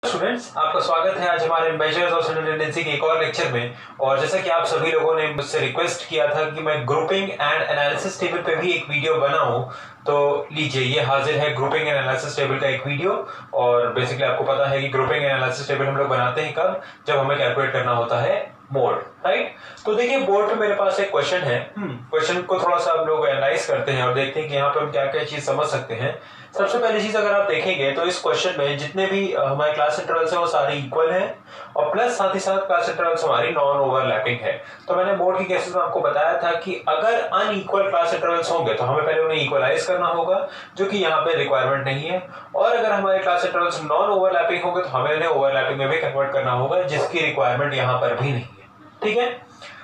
Students, आपका स्वागत है आज हमारे मेजर्स ऑफ सेंट्रल टेंडेंसी के एक और लेक्चर में। और जैसा कि आप सभी लोगों ने मुझसे रिक्वेस्ट किया था कि मैं ग्रुपिंग एंड एनालिसिस टेबल पे भी एक वीडियो बनाऊं, तो लीजिए ये हाजिर है ग्रुपिंग एंड एनालिसिस टेबल का एक वीडियो। और बेसिकली आपको पता है कि ग्रुपिंग एंड एनालिसिस टेबल हम लोग बनाते हैं कब, जब हमें कैलकुलेट करना होता है मोड, राइट। तो देखिए बोर्ड पे मेरे पास एक क्वेश्चन है। क्वेश्चन को थोड़ा सा हम लोग एनालाइज करते हैं और देखते हैं कि यहाँ पे हम क्या क्या चीज समझ सकते हैं। सबसे पहली चीज अगर आप देखेंगे तो इस क्वेश्चन में जितने भी हमारे क्लास इंटरवल्स है वो सारे इक्वल हैं, और प्लस साथ ही साथ क्लास इंटरवल्स हमारी नॉन ओवरलैपिंग है। तो मैंने बोर्ड की केसेस में आपको बताया था कि अगर अनइक्वल क्लास इंटरवल्स होंगे तो हमें पहले उन्हें इक्वलाइज करना होगा, जो कि यहाँ पे रिक्वायरमेंट नहीं है। और अगर हमारे क्लास इंटरवल्स नॉन ओवरलैपिंग होंगे तो हमें उन्हें ओवरलैपिंग में भी कन्वर्ट करना होगा, जिसकी रिक्वायरमेंट यहाँ पर भी नहीं है। ठीक है,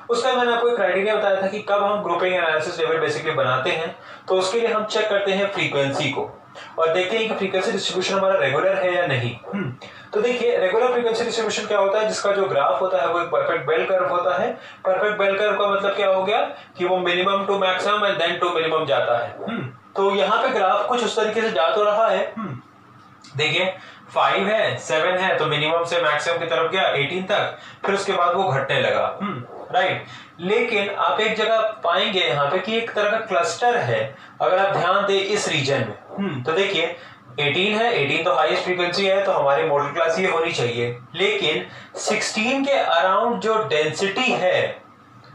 उसका मैंने आपको एक क्राइटेरिया बताया था कि कब हम ग्रुपिंग एनालिसिस टेबल बेसिकली बनाते हैं। तो उसके लिए हम चेक करते हैं फ्रीक्वेंसी को और देखते हैं कि फ्रीक्वेंसी डिस्ट्रीब्यूशन हमारा रेगुलर है या नहीं। तो देखिए रेगुलर फ्रीक्वेंसी डिस्ट्रीब्यूशन क्या होता है, जिसका जो ग्राफ होता है वो एक परफेक्ट बेल कर्व होता है। परफेक्ट बेल कर्व का मतलब क्या हो गया कि वो minimum to maximum and then to minimum जाता है। तो यहाँ पे ग्राफ कुछ उस तरीके से जा तो रहा है। देखिए 5 है, 7 है, तो मिनिमम से मैक्सिमम की तरफ गया 18 तक, फिर उसके बाद वो घटने लगा, राइट। लेकिन आप एक जगह पाएंगे यहाँ पे कि एक तरह का क्लस्टर है, अगर आप ध्यान दें इस रीजन में। तो देखिए 18 है, 18 तो हाईएस्ट फ्रीक्वेंसी है, तो हमारी मॉडल क्लास ये होनी चाहिए। लेकिन 16 के अराउंड जो डेंसिटी है,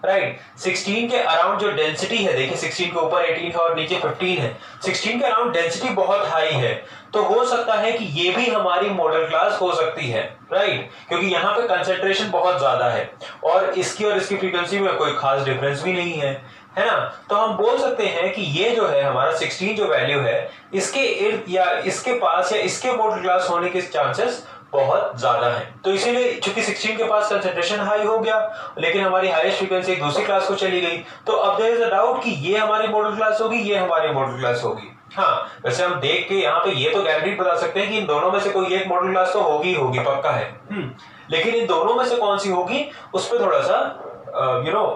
राइट, 16 के अराउंड जो डेंसिटी है, देखिए 16 के ऊपर 18 है और नीचे 15 है, 16 के अराउंड डेंसिटी बहुत हाई है। तो हो सकता है कि ये भी हमारी मॉडल क्लास हो सकती है, राइट, क्योंकि यहाँ पे कंसेंट्रेशन बहुत ज्यादा है और इसकी फ्रीक्वेंसी में कोई खास डिफरेंस भी नहीं है ना। तो हम बोल सकते हैं कि ये जो है हमारा 16 जो वैल्यू है, इसके इर्द या इसके पास या इसके मॉडल क्लास होने के चांसेस बहुत ज्यादा है। तो इसीलिए चूंकि 16 के पास कंसेंट्रेशन हाई हो गया, लेकिन हमारी हाईएस्ट फ्रीक्वेंसी एक दूसरी क्लास को चली गई, तो अब देयर इज अ डाउट कि ये हमारी मॉडल क्लास होगी, ये हमारी मॉडल क्लास होगी। हाँ, वैसे हम देख के यहाँ पे ये तो गारंटी बता सकते हैं कि इन दोनों में से कोई एक मॉडल क्लास तो होगी होगी, पक्का है। लेकिन इन दोनों में से कौन सी होगी उस पर थोड़ा सा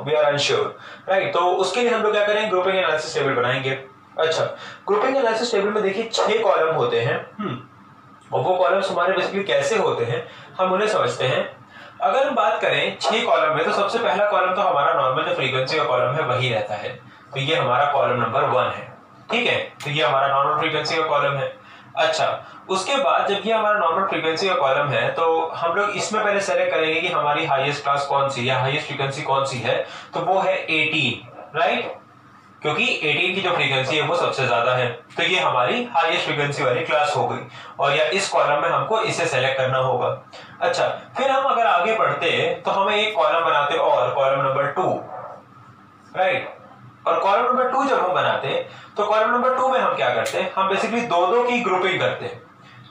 वी आर अनश्योर, राइट। तो उसके लिए हम लोग क्या करेंगे, ग्रुपिंग एनालिसिस टेबल बनाएंगे। अच्छा, ग्रुपिंग एनालिसिस टेबल में देखिए 6 कॉलम होते हैं, और वो कॉलम्स हमारे बेसिकली कैसे होते हैं हम उन्हें समझते हैं। अगर हम बात करें 6 कॉलम में, तो सबसे पहला कॉलम तो हमारा नॉर्मल जो फ्रीक्वेंसी का कॉलम है वही रहता है, तो ये हमारा कॉलम नंबर 1 है। ठीक है, तो ये हमारा नॉर्मल फ्रीक्वेंसी का कॉलम है। अच्छा, उसके बाद जब ये हमारा नॉर्मल फ्रीक्वेंसी का कॉलम है, तो हम लोग इसमें पहले सेलेक्ट करेंगे कि हमारी हाईएस्ट क्लास कौन सी या हाईएस्ट फ्रीक्वेंसी कौन सी है, तो वो है 18, राइट, क्योंकि 18 की जो फ्रीक्वेंसी है वो सबसे ज्यादा है। तो ये हमारी हाईएस्ट फ्रीक्वेंसी वाली क्लास हो गई, और या इस कॉलम में हमको इसे सेलेक्ट करना होगा। अच्छा, फिर हम अगर आगे बढ़ते तो हमें एक कॉलम बनाते और कॉलम नंबर 2, राइट। और कॉलम नंबर 2 जब हम बनाते हैं तो कॉलम नंबर 2 में हम क्या करते हैं, हम बेसिकली दो की ग्रुपिंग करते हैं।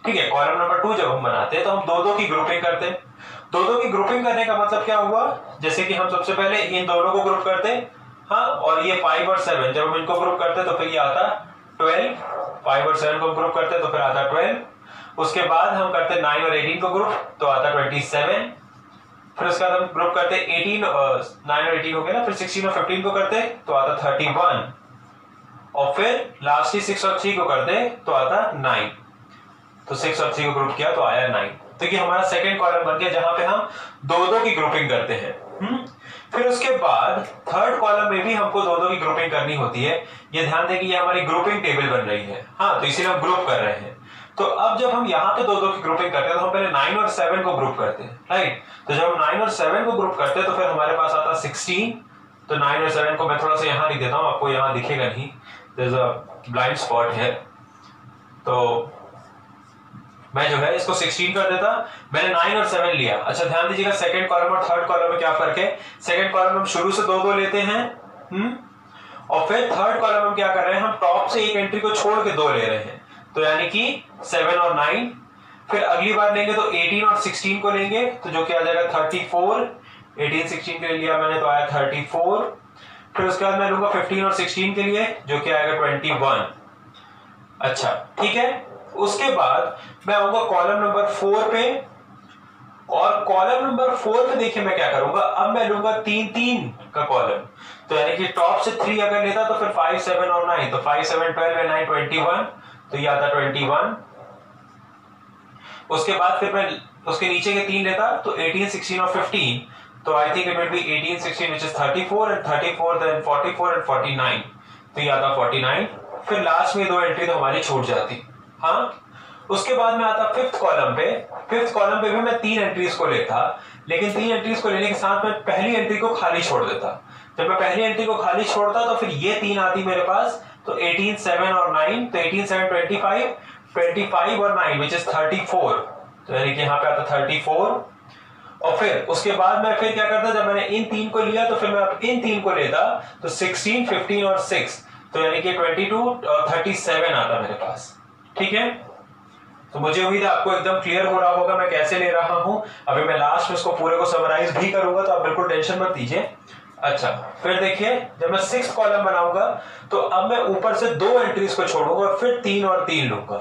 ठीक है, कॉलम नंबर 2 जब हम बनाते हैं तो हम दो की ग्रुपिंग करते हैं। दो की ग्रुपिंग करने का मतलब क्या हुआ, जैसे कि हम सबसे पहले इन दोनों को ग्रुप करते हैं, हाँ, और ये 5 और 7 जब हम इनको ग्रुप करते हैं तो फिर ये आता 12, 5 और 7 को ग्रुप करते हैं तो फिर आता 12। उसके बाद हम करते हैं 9 और 18 को ग्रुप, तो आता 27। फिर उसके बाद हम ग्रुप करते हैं 18 और 9 और 18 हो गया ना, फिर 16 और 15 को करते तो आता 31, और फिर लास्ट ही 6 और 3 को करते तो आता 9। तो 6 और 3 को ग्रुप किया तो आया 9। तो ये हमारा सेकंड कॉलम बन गया जहां पे हम दो की ग्रुपिंग करते हैं। फिर उसके बाद थर्ड कॉलम में भी हमको दो की ग्रुपिंग करनी होती है। ये ध्यान दें कि ये हमारी ग्रुपिंग टेबल बन रही है, हाँ, तो इसीलिए हम ग्रुप कर रहे हैं। तो अब जब हम यहाँ पे दो की ग्रुपिंग करते हैं तो हम पहले 9 और 7 को ग्रुप करते हैं, राइट। तो जब हम 9 और 7 को ग्रुप करते हैं तो फिर हमारे पास आता 16। तो 9 और 7 को मैं थोड़ा सा यहाँ लिख देता हूँ, आपको यहाँ दिखेगा नहीं, there is a blind spot है, तो मैं जो है इसको 16 कर देता। मैंने 9 और 7 लिया। अच्छा, ध्यान दीजिएगा सेकंड कॉलम और थर्ड कॉलम में क्या फर्क है। सेकंड कॉलम हम शुरू से दो लेते हैं, और फिर थर्ड कॉलम हम क्या कर रहे हैं, हम टॉप से एक एंट्री को छोड़ के 2 ले रहे हैं, तो यानी कि 7 और 9। फिर अगली बार लेंगे तो 18 और 16 को लेंगे, तो जो क्या आ जाएगा 34। 18 16 के लिए लिया मैंने तो आया 34। फिर उसके बाद मैं लूंगा 15 और 16 के लिए, जो क्या आएगा 21। अच्छा, ठीक है। उसके बाद मैं आऊंगा कॉलम नंबर 4 पे, और कॉलम नंबर 4 पे देखिए मैं क्या करूंगा, अब मैं लूंगा 3 का कॉलम, तो यानी कि टॉप से 3 अगर लेता तो फिर 5 7 और 9, तो 5 7 12 9 21, तो ये आता 21। उसके बाद फिर मैं उसके नीचे के 3 लेता तो 18, 16 और 15, तो I think it will be 18, 16 which is 34 and 34 then 44 and 49, तो ये आता 49। फिर लास्ट में 2 एंट्री तो हमारी छूट जाती। हाँ, उसके बाद में आता फिफ्थ कॉलम पे। फिफ्थ कॉलम पे भी मैं 3 एंट्रीज को लेता, लेकिन 3 एंट्रीज को लेने के साथ मैं पहली एंट्री को खाली छोड़ देता। जब मैं पहली एंट्री को खाली छोड़ता तो फिर ये 3 आती मेरे पास, तो 18, 7 और 9, तो 18, 7, 25, 25 और 9 विच इज 34, तो यानी कि यहाँ पे आता 34। और फिर उसके बाद मैं फिर क्या करता, जब मैंने इन 3 को लिया तो फिर मैं इन 3 को लेता, तो 16, 15 और 6, तो यानी कि 22 और 37 आता मेरे पास। ठीक है, तो मुझे उम्मीद है आपको एकदम क्लियर हो रहा होगा मैं कैसे ले रहा हूं। अभी मैं लास्ट में इसको पूरे को समराइज भी करूंगा, तो आप बिल्कुल टेंशन मत लीजिए। अच्छा, फिर देखिए जब मैं 6th कॉलम बनाऊंगा तो अब मैं ऊपर से 2 एंट्रीज को छोड़ूंगा और फिर 3 और 3 लूंगा।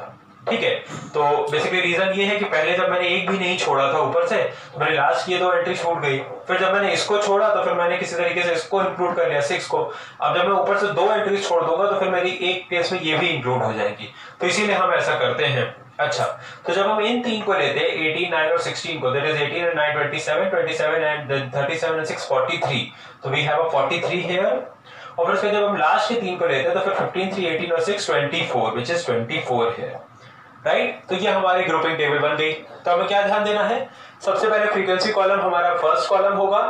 ठीक है, तो बेसिकली रीजन ये है कि पहले जब मैंने एक भी नहीं छोड़ा था ऊपर से, तो मैंने लास्ट की 2 एंट्री छूट गई। फिर जब मैंने इसको छोड़ा तो फिर मैंने किसी तरीके से इसको इंक्लूड कर लिया 6 को। अब जब मैं ऊपर से 2 एंट्रीज छोड़ दूंगा तो फिर मेरी एक केस में ये भी इंक्लूड हो जाएगी, तो इसीलिए हम ऐसा करते हैं। अच्छा, तो जब हम इन 3 को लेते हैं 18, 9 और 16 को, that is 18 and 9 27, 27 and 37 and 6 43, तो वी हैव अ 43 हियर। और फिर उसके जब हम लास्ट के 3 को लेते हैं तो फिर 15, 3, 18 और 6 24 व्हिच इज 24 हियर, राइट। तो ये हमारी ग्रुपिंग टेबल बन गई। तो हमें क्या ध्यान देना है, सबसे पहले फ्रीक्वेंसी कॉलम हमारा फर्स्ट कॉलम होगा,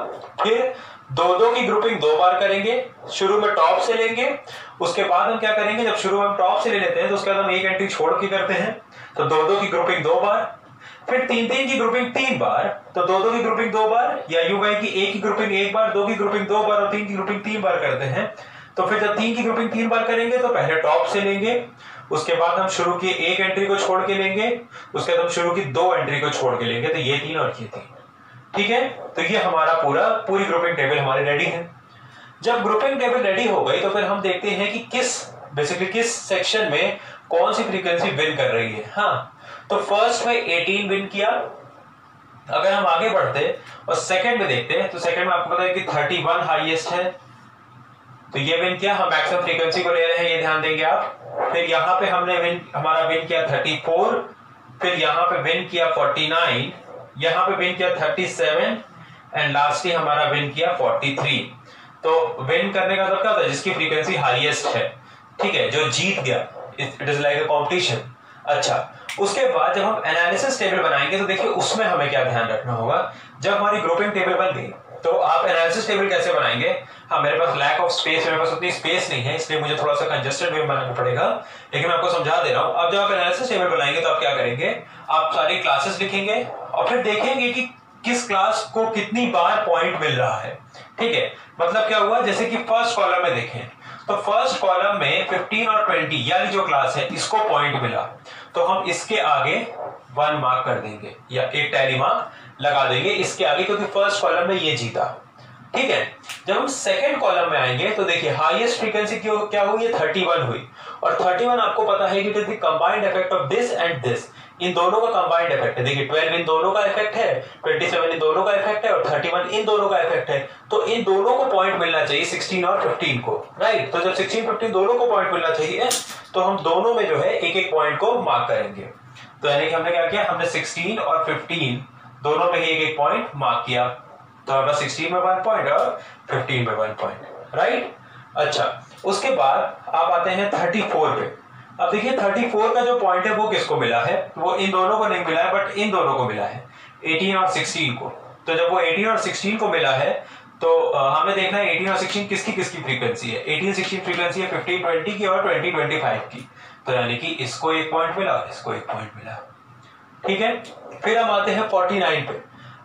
फिर 2-2 की ग्रुपिंग 2 बार करेंगे, शुरू में टॉप से लेंगे। उसके बाद हम क्या करेंगे, जब शुरू में हम टॉप से ले लेते हैं तो उसके बाद हम एक एंट्री छोड़ के करते हैं, तो 2-2 की ग्रुपिंग 2 बार, फिर 3-3 की ग्रुपिंग 3 बार, तो 2-2 की ग्रुपिंग 2 बार, या यूं कहें कि 1 की ग्रुपिंग 1 बार, 2 की ग्रुपिंग 2 बार और 3 की ग्रुपिंग 3 बार करते हैं। तो फिर जब 3 की ग्रुपिंग 3 बार करेंगे तो पहले टॉप से लेंगे, उसके बाद हम शुरू की 1 एंट्री को छोड़ के लेंगे, उसके बाद हम शुरू की 2 एंट्री को छोड़ के लेंगे, तो ये 3 और ये 3। ठीक है, तो ये हमारा पूरी ग्रुपिंग टेबल हमारी रेडी है। जब ग्रुपिंग टेबल रेडी हो गई तो फिर हम देखते हैं कि बेसिकली किस सेक्शन में कौन सी फ्रीक्वेंसी विन कर रही है। हाँ, तो फर्स्ट में 18 विन किया। अगर हम आगे बढ़ते और सेकंड में देखते हैं तो सेकंड में आपको पता है कि 31 हाईएस्ट है, तो ये विन किया। हम मैक्सिमम फ्रीक्वेंसी को ले रहे हैं, ये ध्यान देंगे आप। फिर यहाँ पे हमने हमारा विन किया 34, फिर यहाँ पे विन किया 49, यहाँ पे विन किया 37 एंड लास्टली हमारा विन किया 43। तो विन करने का मतलब क्या होता है, जिसकी फ्रीक्वेंसी हाईएस्ट है, ठीक है, जो जीत गया, it is like a competition. अच्छा, उसके बाद जब हम एनालिसिस टेबल बनाएंगे तो देखिए उसमें हमें क्या ध्यान रखना होगा। जब हमारी ग्रुपिंग टेबल बन गई तो आप एनालिसिस टेबल कैसे बनाएंगे। हाँ, मेरे पास लैक ऑफ स्पेस, मेरे पास उतनी स्पेस नहीं है, इसलिए मुझे थोड़ा सा कंजेस्टेड वे बनाना पड़ेगा, लेकिन मैं आपको समझा दे रहा हूं। अब जब आप एनालिसिस टेबल बनाएंगे तो आप क्या करेंगे, आप सारी क्लासेस लिखेंगे और फिर देखेंगे कि किस क्लास को कितनी बार पॉइंट मिल रहा है। ठीक है, मतलब क्या हुआ, जैसे कि फर्स्ट कॉलम में देखें तो फर्स्ट कॉलम में 15 और 20 यानी जो क्लास है इसको पॉइंट मिला, तो हम इसके आगे 1 मार्क कर देंगे या एक टैली मार्क लगा देंगे इसके आगे, क्योंकि फर्स्ट कॉलम में ये जीता। ठीक है, जब हम सेकंड कॉलम में आएंगे तो देखिए हाईएस्ट फ्रीक्वेंसी क्या हुई है, 31 हुई, और 31 आपको पता है कि it is the combined effect of this and this, इन दोनों का कंबाइंड इफेक्ट है। देखिए 12 इन दोनों का इफेक्ट है, 27 इन दोनों का इफेक्ट है और 31 इन दोनों का इफेक्ट है, तो इन दोनों को पॉइंट मिलना चाहिए 16 और 15 को, राइट। तो जब 16 15 दोनों को पॉइंट मिलना चाहिए तो हम दोनों में जो है एक एक पॉइंट को मार्क करेंगे। तो यानी कि हमने क्या किया, हमने 16 और 15 दोनों में ही एक एक पॉइंट मार्क किया, तो हमारा 16 में 1 पॉइंट और 15 में 1 पॉइंट, राइट। अच्छा, उसके बाद आप आते हैं 34 पे। अब देखिए 34 का जो पॉइंट है वो किसको मिला है, वो इन दोनों को नहीं मिला है बट इन दोनों को मिला है, 18 और 16 को। तो जब वो 18 और 16 को मिला है तो हमें देखना है 18 और 16 किसकी किसकी फ्रीक्वेंसी है। 18 16 फ्रीक्वेंसी है 15 20 की और 20 25 की, तो यानी कि इसको एक पॉइंट मिला और इसको एक पॉइंट मिला। ठीक है, फिर हम आते हैं 49 पे।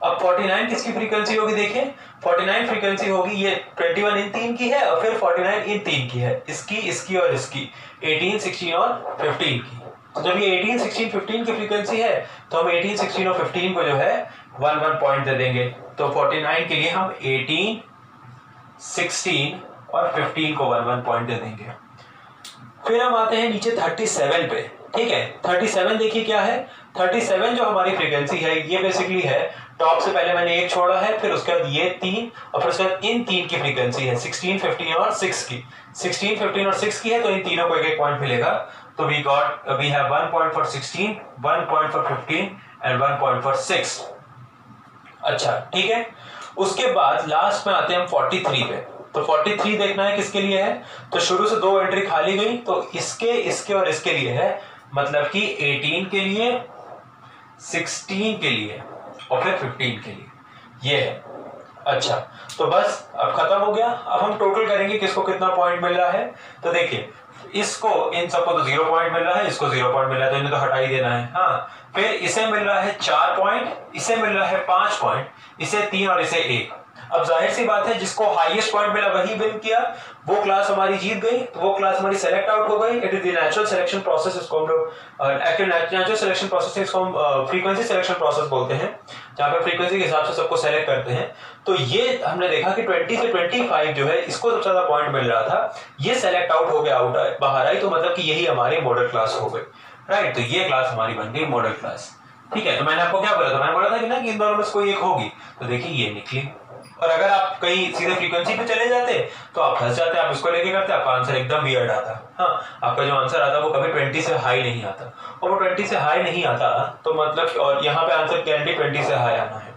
अब 49 किसकी फ्रीक्वेंसी होगी, देखिए 49 फ्रीक्वेंसी होगी, ये 21 इन 3 की है और फिर 49 इन 3 की है, इसकी इसकी और इसकी 18 16 और 15 की। तो जब ये 18 16 15 की फ्रीक्वेंसी है तो हम 18 16 और 15 को जो है 1 पॉइंट दे देंगे। तो 49 के लिए हम 18 16 और 15 को 1 पॉइंट दे देंगे। फिर हम आते हैं नीचे 37 पे। ठीक है, 37 देखिए क्या है, 37 जो हमारी फ्रीक्वेंसी है ये बेसिकली है, टॉप से पहले मैंने एक छोड़ा है, फिर उसके बाद ये 3 और फिर उसके बाद इन 3 की फ्रीक्वेंसी है 16 15 और 6 की। 16 15 और 6 की है तो इन तीनों को एक एक पॉइंट मिलेगा। तो we have 1 point for 16, 1 point for 15 and 1 point for 6। अच्छा ठीक है, उसके बाद लास्ट में आते हैं हम 43 पे। तो 43 देखना है किसके लिए है, तो शुरू से 2 एंट्री खाली गई, तो इसके और इसके लिए है, मतलब कि 18 के लिए, 16 के लिए और फिर 15 के लिए, ये है। अच्छा तो बस अब खत्म हो गया। अब हम टोटल करेंगे किसको कितना पॉइंट मिल रहा है। तो देखिए इसको, इन सबको तो 0 पॉइंट मिल रहा है, इसको 0 पॉइंट मिल रहा है, तो इन्हें तो हटा ही देना है। हाँ, फिर इसे मिल रहा है 4 पॉइंट, इसे मिल रहा है 5 पॉइंट, इसे 3 और इसे 1। अब जाहिर सी बात है जिसको हाईएस्ट पॉइंट मिला वही विन किया, वो क्लास हमारी जीत गई, तो वो क्लास हमारी सेलेक्ट आउट हो गई। It is the natural selection process, इसको हम लोग एक्टिव नेचुरल सिलेक्शन प्रोसेस, इसको हम फ्रीक्वेंसी सिलेक्शन प्रोसेस बोलते हैं, जहां पे फ्रीक्वेंसी के हिसाब से सबको सेलेक्ट करते हैं। तो ये हमने देखा कि 20 से 25 जो है इसको सबसे ज्यादा पॉइंट मिल रहा था, ये सेलेक्ट आउट हो गया, आउट बाहर आई, तो मतलब कि यही हमारी मॉडल क्लास हो गई। राइट, तो ये क्लास हमारी बन गई मॉडल क्लास। ठीक है, तो मैंने आपको क्या बोला था, मैंने बोला था कि ना कि इन दोनों में से कोई एक होगी, तो देखिए ये निकली। और अगर आप कहीं सीधे फ्रीक्वेंसी पे चले जाते तो आप फंस जाते, आप इसको लेके करते, आपका आंसर एकदम वियर्ड आता। हाँ, आपका जो आंसर आता वो कभी 20 से हाई नहीं आता, और वो 20 से हाई नहीं आता तो मतलब, और यहाँ पे आंसर कैंडी 20 से हाई आना है।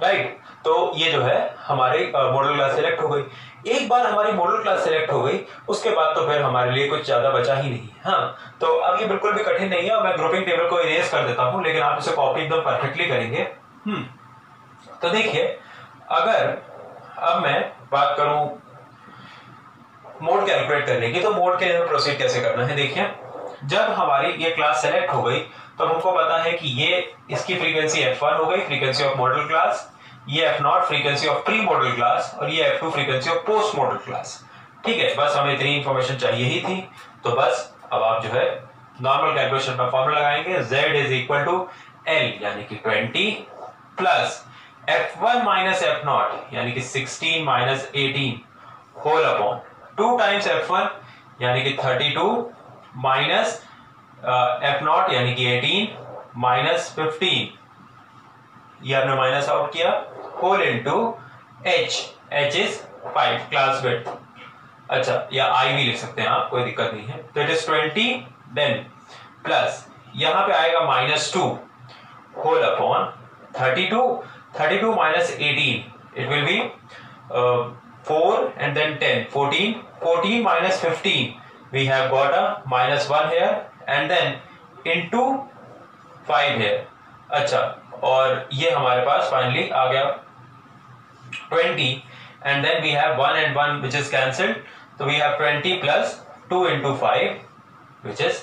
राइट, तो ये जो है हमारी मॉडल क्लास सेलेक्ट हो गई। एक बार हमारी मॉडल क्लास सेलेक्ट हो गई, उसके बाद तो फिर हमारे लिए कुछ ज्यादा बचा ही नहीं। हाँ, तो अब ये बिल्कुल भी कठिन नहीं है, मैं ग्रुपिंग टेबल को इरेज कर देता हूं, लेकिन आप इसे कॉपी एकदम परफेक्टली करेंगे। तो देखिए, अगर अब मैं बात करूं मोड कैलकुलेट करने की, तो मोड के लिए प्रोसीड कैसे करना है। देखिए, जब हमारी ये क्लास सेलेक्ट हो गई तो हमको पता है कि ये इसकी फ्रीक्वेंसी f1 हो गई, फ्रीक्वेंसी ऑफ मॉडल क्लास, ये f0 frequency of pre model class, और ये f2 frequency of post model class. ठीक है, बस हमें इतनी इंफॉर्मेशन चाहिए ही थी। तो बस अब आप जो है नॉर्मल कैलकुलेशन का फॉर्मूला लगाएंगे, z is equal to l यानी कि 20 प्लस f1 माइनस f0 यानी कि 16 minus 18 whole upon 2 times f1 यानी कि 32 माइनस f0 यानी कि 18 माइनस 15, ये आपने माइनस आउट किया, whole into h, h is 5 class width. अच्छा, या i भी लिख सकते हैं आप, कोई दिक्कत नहीं है। तो इट इज 20 देन प्लस यहां पे आएगा -2 whole upon 32 minus 18, it will be 4 and then 10, 14 minus 15, we have got a -1 here and then into 5 here। अच्छा, और ये हमारे पास फाइनली आ गया 20 and then we have 1 and 1 which is cancelled, so we have 20 plus 2 into 5 which is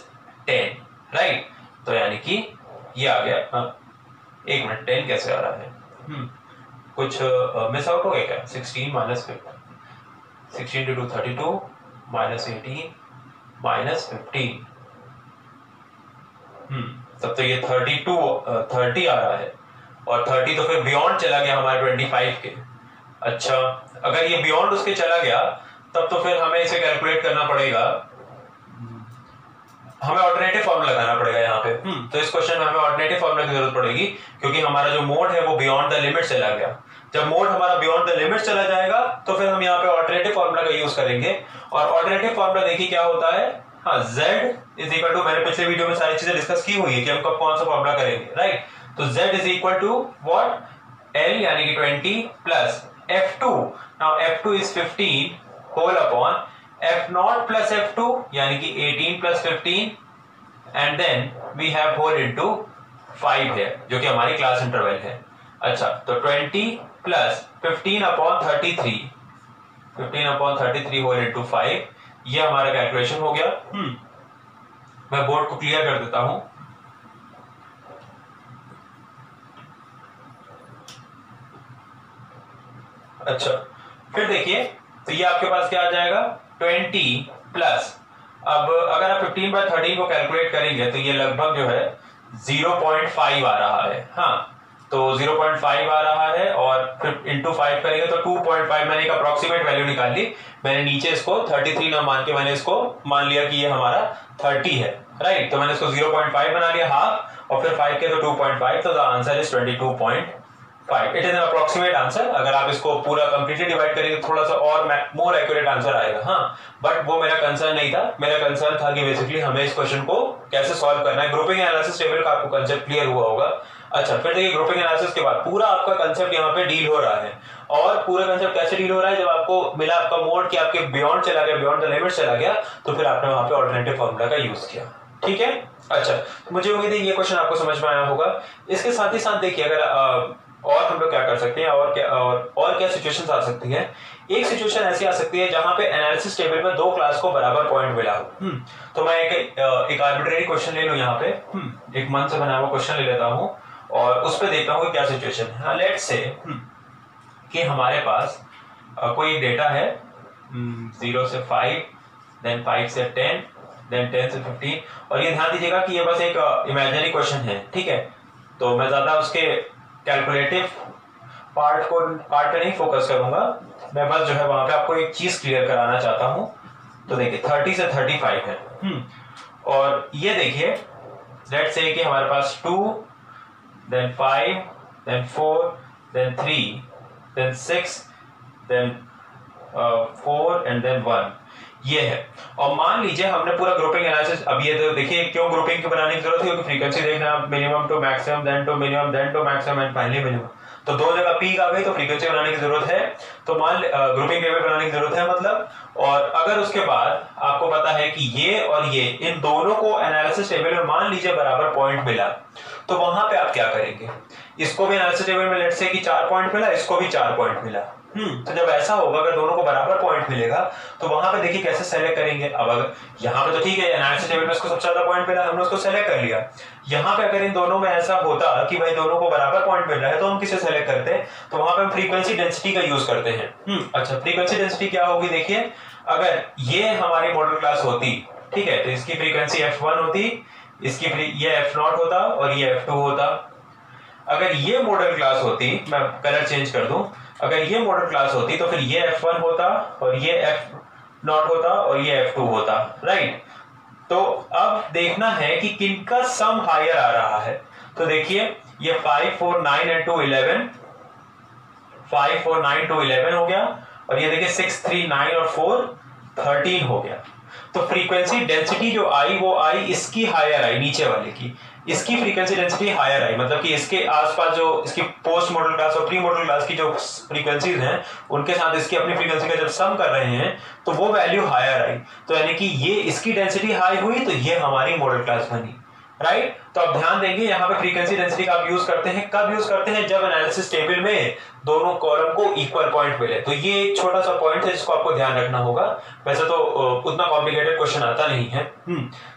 10, right? तो यानी कि ये आ गया, एक मिनट, 10 कैसे आ रहा है, कुछ मिस आउट हो गया क्या? 16 माइनस 16 टू 32 माइनस 18 माइनस 15, तब तो ये 30 आ रहा है, और 30 तो फिर बियॉन्ड चला गया हमारे 25 के। अच्छा, अगर ये बियॉन्ड उसके चला गया तब तो फिर हमें इसे कैलकुलेट करना पड़ेगा, हमें ऑल्टरनेटिव फॉर्मूला लगाना पड़ेगा यहाँ पे। तो इस क्वेश्चन में हमें ऑल्टरनेटिव फॉर्मूला की जरूरत पड़ेगी, क्योंकि हमारा जो मोड है वो बियॉन्ड द लिमिट चला गया। जब मोड हमारा बियॉन्ड द लिमिट चला जाएगा तो फिर हम यहाँ पे ऑल्टरनेटिव फॉर्मूला का यूज करेंगे, और ऑल्टरनेटिव फॉर्मूला देखिए क्या होता है। हाँ, z इज इक्वल टू, मैंने पिछले वीडियो में सारी चीजें डिस्कस की हुई है कि हम कब कौन सा फॉर्मूला करेंगे, राइट। तो z is equal to what, l यानी कि 20 plus f2, now f2 is 15 whole upon f0 plus f2 यानी कि 18 plus 15 and then we have whole into 5 है, जो कि हमारी क्लास इंटरवल है। अच्छा, तो 20 प्लस 15 अपॉन 33 होल इनटू 5, ये हमारा कैलकुलेशन हो गया। मैं बोर्ड को क्लियर कर देता हूं। अच्छा, फिर देखिए, तो ये आपके पास क्या आ जाएगा, 20 प्लस, अब अगर आप 15/13 को कैलकुलेट करेंगे तो ये लगभग जो है 0.5 आ रहा है। हाँ, तो 0.5 आ रहा है, और फिर इंटू 5 करेंगे तो 2.5, मैंने एक अप्रोक्सीमेट वैल्यू निकाल ली। मैंने नीचे इसको 33 ना मान के मैंने इसको मान लिया कि ये हमारा 30 है, राइट। तो मैंने इसको 0.5 बना लिया हाफ, और फिर 5 के तो 2.5, तो the answer is 22.5। 5। It is an approximate answer. अगर आप इसको पूरा कंप्लीटली डिवाइड करेंगे थोड़ा सा और मोर एक्यूरेट आंसर आएगा। हाँ, बट वो मेरा कंसर्न नहीं था। मेरा कंसर्न था कि बेसिकली हमें इस क्वेश्चन को कैसे सॉल्व करना है। ग्रुपिंग एनालिसिस टेबल का आपको कंसेप्ट क्लियर हुआ होगा। अच्छा, फिर देखिए ग्रुपिंग एनालिसिस के बाद पूरा आपका कंसेप्ट यहाँ पे डील हो रहा है। और पूरा कंसेप्ट कैसे डील हो रहा है, जब आपको मिला आपका मोड कि आपके बियॉन्ड चला गया, बियॉन्ड द लिमिट चला गया, तो फिर आपने वहां पे ऑल्टरनेटिव फॉर्मूला का यूज किया। ठीक है। अच्छा, मुझे उम्मीद है ये क्वेश्चन आपको समझ में आया होगा। इसके साथ ही साथ देखिए अगर और हम लोग क्या कर सकते हैं और क्या सिचुएशंस आ सकती है। एक सिचुएशन ऐसी आ सकती है जहां पे एनालिसिस टेबल में दो क्लास को बराबर पॉइंट मिला हो। तो मैं एक आर्बिट्रेरी क्वेश्चन ले लूं यहाँ पे, एक मन से बना हुआ क्वेश्चन ले लेता हूं और उस पर देखता हूँ क्या सिचुएशन है। लेट्स से कि हमारे पास कोई एक डेटा है 0 से 5, देन 5 से 10, देन 10 से 15। और ये ध्यान दीजिएगा कि ये बस एक इमेजिनरी क्वेश्चन है। ठीक है, तो मैं ज्यादा उसके कैलकुलेटिव पार्ट पे नहीं फोकस करूंगा। मैं बस जो है वहां पे आपको एक चीज क्लियर कराना चाहता हूं। तो देखिए 30 से 35 है। और ये देखिए लेट्स से कि हमारे पास 2, then 5, then 4, then 3, then 6, then 4 and then 1 ये है। और मान लीजिए हमने पूरा ग्रुपिंग एनालिसिस, अब ये तो देखिए क्यों ग्रुपिंग की बनाने की जरूरत है, क्योंकि फ्रीक्वेंसी देखना minimum to maximum, then to minimum, then to maximum and finally minimum. तो दो जगह पीक आ गई तो फ्रीक्वेंसी बनाने की जरूरत है, तो मान ग्रुपिंग टेबल बनाने की जरूरत है मतलब। और अगर उसके बाद आपको पता है कि ये और ये इन दोनों को एनालिसिस टेबल में मान लीजिए बराबर पॉइंट मिला, तो वहां पे आप क्या करेंगे। इसको भी एनालिसिस टेबल में लेट्स से कि 4 पॉइंट मिला, इसको भी 4 पॉइंट मिला। तो जब ऐसा होगा, अगर दोनों को बराबर पॉइंट मिलेगा, तो वहां पे देखिए कैसे सेलेक्ट करेंगे। अब अगर यहाँ पे तो ठीक है एनालिसिस टेबल में इसको सबसे ज्यादा पॉइंट मिला, हमने उसको सेलेक्ट कर लिया। यहाँ पे अगर इन दोनों में ऐसा होता कि भाई दोनों को बराबर पॉइंट मिल रहा है, तो हम किसे सेलेक्ट करते हैं, तो वहां पे हम फ्रीक्वेंसी डेंसिटी का यूज करते हैं। अच्छा, फ्रीक्वेंसी डेंसिटी क्या होगी देखिए, अगर ये हमारी मॉडल क्लास होती, ठीक है, तो इसकी फ्रीक्वेंसी f1 होती, इसकी ये f0 होता और ये f2 होता। अगर ये मॉडल क्लास होती, मैं कलर चेंज कर दूं, अगर ये मॉडल क्लास होती तो फिर ये f1 होता और ये f0 होता और ये f2 होता, राइट। तो अब देखना है कि किनका सम हायर आ रहा है। तो देखिए ये 5, 4, 9 एंड 2, 11, 5, 4, 9, 2, 11 हो गया। और ये देखिए 6, 3, 9 और 4, 13 हो गया। तो फ्रीक्वेंसी डेंसिटी जो आई वो आई इसकी हायर आई, नीचे वाले की इसकी फ्रीक्वेंसी डेंसिटी हायर आई, मतलब कि इसके आसपास जो इसकी पोस्ट मॉडल क्लास और प्री मॉडल क्लास की जो फ्रीक्वेंसीज हैं उनके साथ इसकी अपनी फ्रीक्वेंसी का जब सम कर रहे हैं तो वो वैल्यू हायर आई। तो यानी कि ये इसकी डेंसिटी हाई हुई तो ये हमारी मॉडल क्लास बनी, राइट। तो अब ध्यान देंगे यहाँ पे फ्रीक्वेंसी डेंसिटी का आप यूज करते हैं, कब यूज करते हैं, जब एनालिसिस टेबल में दोनों कॉलम को इक्वल पॉइंट मिले। तो ये एक छोटा सा पॉइंट है जिसको आपको ध्यान रखना होगा। वैसे तो उतना कॉम्प्लिकेटेड क्वेश्चन आता नहीं है,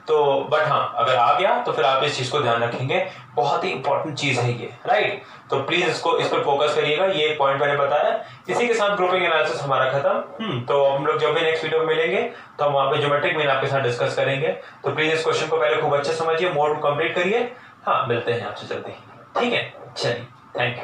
तो बट हाँ अगर आ गया तो फिर आप इस चीज को ध्यान रखेंगे, बहुत ही इंपॉर्टेंट चीज है ये, राइट। तो प्लीज इस पर फोकस करिएगा, ये एक पॉइंट मैंने बताया। इसी के साथ ग्रुपिंग एनालिसिस हमारा खत्म। तो हम लोग जब भी नेक्स्ट वीडियो में मिलेंगे तो हम वहां पे ज्योमेट्रिक मीन आपके साथ डिस्कस करेंगे। तो प्लीज इस क्वेश्चन को पहले खूब अच्छे समझिए, मोड कंप्लीट करिए। हाँ, मिलते हैं आपसे जल्दी, ठीक है, चलिए, थैंक यू।